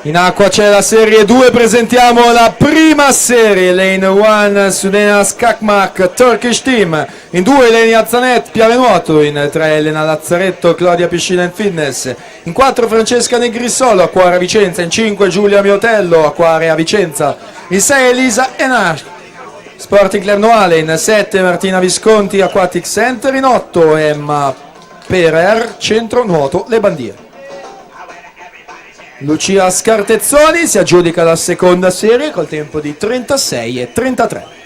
In acqua c'è la serie 2, presentiamo la prima serie, lane 1 Sudena Skakmak Turkish Team, in 2 Elenia Zanet Piave Nuoto, in 3 Elena Lazzaretto Claudia Piscina and Fitness, in 4 Francesca Negrisolo Acquaria Vicenza, in 5 Giulia Miotello Acquaria Vicenza, in 6 Elisa Enash Sporting Clernoale, in 7 Martina Visconti Aquatic Center, in 8 Emma Perer Centro Nuoto Le Bandiere. Lucia Scartezzoni si aggiudica la seconda serie col tempo di 36,33.